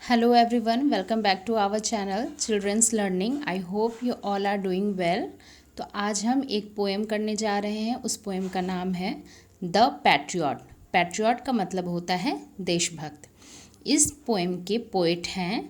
Hello everyone, welcome back to our channel Children's Learning. I hope you all are doing well. तो आज हम एक poem करने जा रहे हैं. उस पोएम का नाम है द पैट्रियट. पैट्रियट का मतलब होता है देशभक्त. इस पोएम के पोएट हैं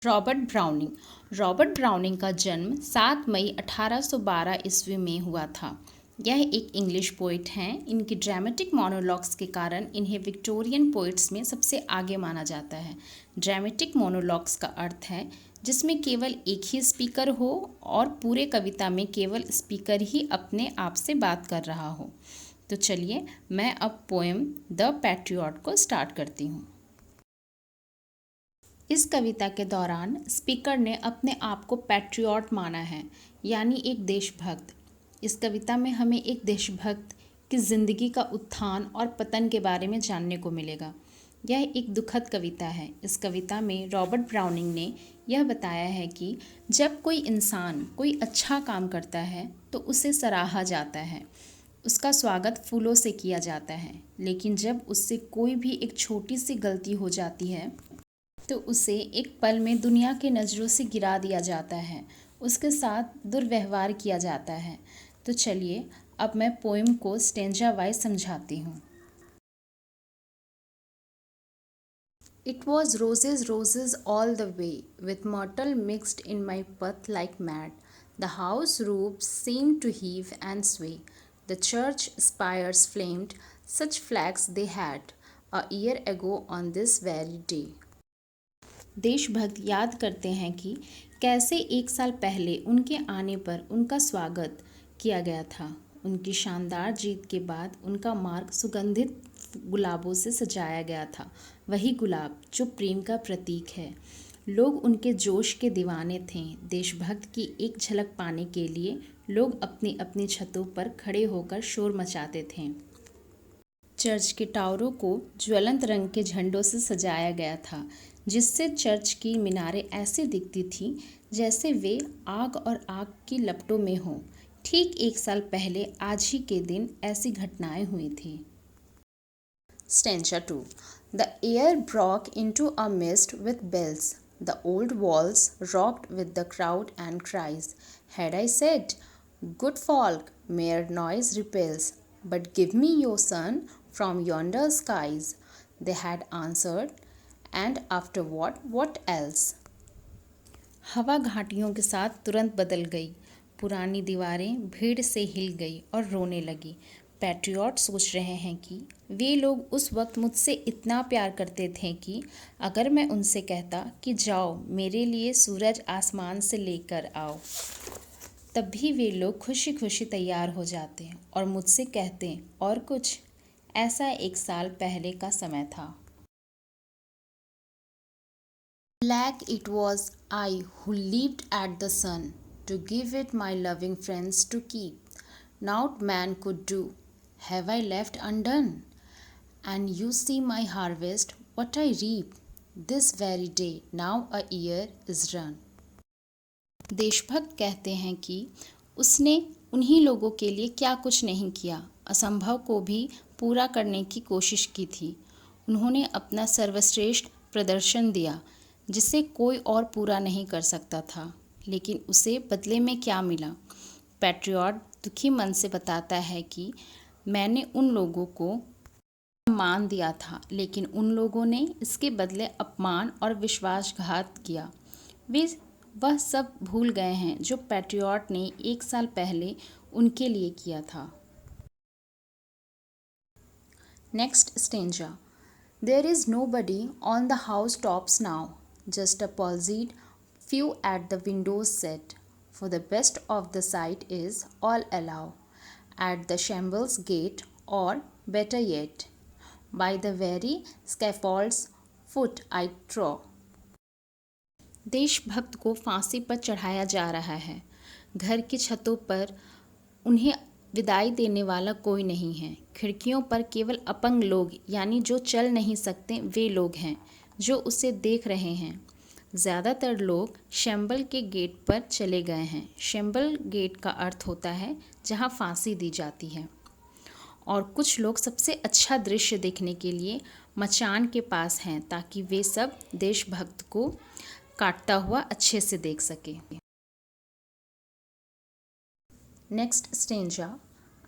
रॉबर्ट ब्राउनिंग. रॉबर्ट ब्राउनिंग का जन्म 7 मई 1812 ईस्वी में हुआ था. यह एक इंग्लिश पोइट हैं. इनकी ड्रामेटिक मोनोलॉग्स के कारण इन्हें विक्टोरियन पोइट्स में सबसे आगे माना जाता है. ड्रामेटिक मोनोलॉग्स का अर्थ है जिसमें केवल एक ही स्पीकर हो और पूरे कविता में केवल स्पीकर ही अपने आप से बात कर रहा हो. तो चलिए मैं अब पोएम द पैट्रियट को स्टार्ट करती हूँ. इस कविता के दौरान स्पीकर ने अपने आप को पैट्रियट माना है, यानी एक देशभक्त. इस कविता में हमें एक देशभक्त की ज़िंदगी का उत्थान और पतन के बारे में जानने को मिलेगा. यह एक दुखद कविता है. इस कविता में रॉबर्ट ब्राउनिंग ने यह बताया है कि जब कोई इंसान कोई अच्छा काम करता है तो उसे सराहा जाता है, उसका स्वागत फूलों से किया जाता है. लेकिन जब उससे कोई भी एक छोटी सी गलती हो जाती है तो उसे एक पल में दुनिया की नज़रों से गिरा दिया जाता है, उसके साथ दुर्व्यवहार किया जाता है. तो चलिए अब मैं पोएम को स्टेंजा वाइज समझाती हूँ. It was roses, roses all the way, with myrtle mixed in my path like mad. The house roofs seemed to heave and sway. The church spires flamed, such flags they had, a year ago on this very day. देशभक्त याद करते हैं कि कैसे एक साल पहले उनके आने पर उनका स्वागत किया गया था. उनकी शानदार जीत के बाद उनका मार्ग सुगंधित गुलाबों से सजाया गया था, वही गुलाब जो प्रेम का प्रतीक है. लोग उनके जोश के दीवाने थे. देशभक्त की एक झलक पाने के लिए लोग अपनी अपनी छतों पर खड़े होकर शोर मचाते थे. चर्च के टावरों को ज्वलंत रंग के झंडों से सजाया गया था, जिससे चर्च की मीनारें ऐसी दिखती थीं जैसे वे आग और आग की लपटों में हों. ठीक एक साल पहले आज ही के दिन ऐसी घटनाएं हुई थी. Stanza 2. The air broke into a mist with bells. The old walls rocked with the crowd and cries. Had I said, good folk, mere noise repels, but give me your son from yonder skies, they had answered, and after what else? हवा घाटियों के साथ तुरंत बदल गई. पुरानी दीवारें भीड़ से हिल गई और रोने लगी. पैट्रियट सोच रहे हैं कि वे लोग उस वक्त मुझसे इतना प्यार करते थे कि अगर मैं उनसे कहता कि जाओ मेरे लिए सूरज आसमान से लेकर आओ, तब भी वे लोग खुशी खुशी तैयार हो जाते और मुझसे कहते और कुछ. ऐसा एक साल पहले का समय था. Black it was I who leaped at the sun to give it my loving friends to keep. Naught man could do, have I left undone? And you see my harvest, what I reap, this very day, now a year is run. देशभक्त कहते हैं कि उसने उन्हीं लोगों के लिए क्या कुछ नहीं किया, असंभव को भी पूरा करने की कोशिश की थी. उन्होंने अपना सर्वश्रेष्ठ प्रदर्शन दिया जिसे कोई और पूरा नहीं कर सकता था. लेकिन उसे बदले में क्या मिला? पैट्रियट दुखी मन से बताता है कि मैंने उन लोगों को सम्मान दिया था, लेकिन उन लोगों ने इसके बदले अपमान और विश्वासघात किया. वे वह सब भूल गए हैं जो पैट्रियट ने एक साल पहले उनके लिए किया था. Next stanza. There is nobody on the housetops now, just a palsied few at the windows set, for the best of the sight is all allow, at the shambles gate, or better yet, by the very scaffold's foot I trow. देशभक्त को फांसी पर चढ़ाया जा रहा है. घर की छतों पर उन्हें विदाई देने वाला कोई नहीं है. खिड़कियों पर केवल अपंग लोग, यानी जो चल नहीं सकते, वे लोग हैं जो उसे देख रहे हैं. ज़्यादातर लोग शैम्बल के गेट पर चले गए हैं. शैम्बल गेट का अर्थ होता है जहां फांसी दी जाती है. और कुछ लोग सबसे अच्छा दृश्य देखने के लिए मचान के पास हैं ताकि वे सब देशभक्त को काटता हुआ अच्छे से देख सके। Next stanza.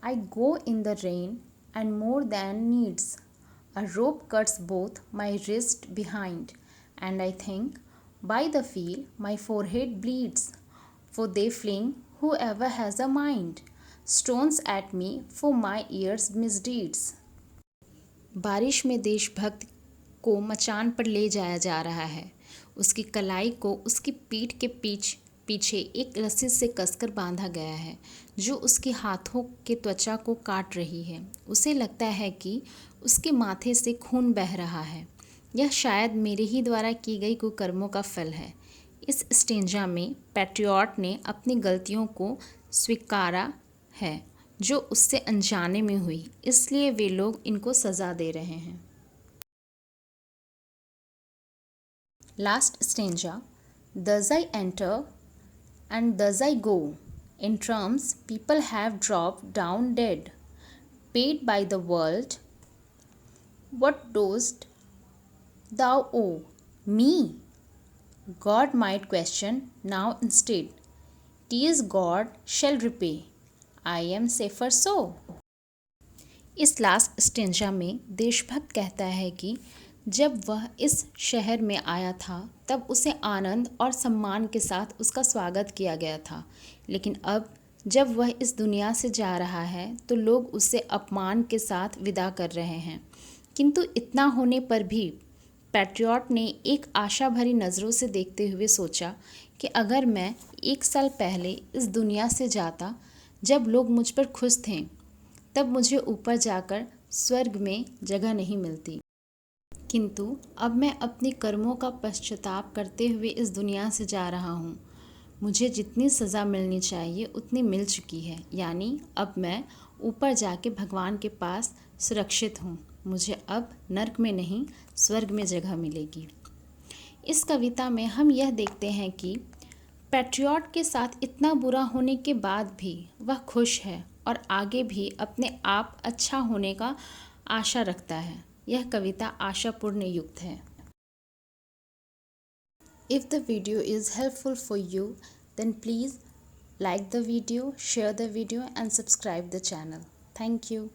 I go in the rain and more than needs a rope cuts both my wrist behind and I think by the feel my forehead bleeds for they fling whoever has a mind stones at me for my ears misdeeds। बारिश में देशभक्त को मचान पर ले जाया जा रहा है। उसकी कलाई को उसकी पीठ के पीछे एक रस्सी से कसकर बांधा गया है जो उसके हाथों के त्वचा को काट रही है। उसे लगता है कि उसके माथे से खून बह रहा है। यह शायद मेरे ही द्वारा की गई कुकर्मों का फल है। इस स्टेंजा में पैट्रियट ने अपनी गलतियों को स्वीकारा है जो उससे अनजाने में हुई, इसलिए वे लोग इनको सज़ा दे रहे हैं। Last stanza. Thus I enter and thus I go. In terms people have dropped down dead, paid by the world. What dost thou owe me? God might question now instead. 'Tis God shall repay. I am safer so. इस last stanza में देशभक्त कहता है कि जब वह इस शहर में आया था तब उसे आनंद और सम्मान के साथ उसका स्वागत किया गया था, लेकिन अब जब वह इस दुनिया से जा रहा है तो लोग उसे अपमान के साथ विदा कर रहे हैं। किंतु इतना होने पर भी पैट्रियट ने एक आशा भरी नज़रों से देखते हुए सोचा कि अगर मैं 1 साल पहले इस दुनिया से जाता जब लोग मुझ पर खुश थे, तब मुझे ऊपर जाकर स्वर्ग में जगह नहीं मिलती। किंतु अब मैं अपने कर्मों का पश्चाताप करते हुए इस दुनिया से जा रहा हूँ। मुझे जितनी सज़ा मिलनी चाहिए उतनी मिल चुकी है, यानी अब मैं ऊपर जाके भगवान के पास सुरक्षित हूँ। मुझे अब नर्क में नहीं स्वर्ग में जगह मिलेगी। इस कविता में हम यह देखते हैं कि पैट्रियट के साथ इतना बुरा होने के बाद भी वह खुश है और आगे भी अपने आप अच्छा होने का आशा रखता है। यह कविता आशापूर्ण युक्त है। If the video is helpful for you, then please like the video, share the video and subscribe the channel. Thank you.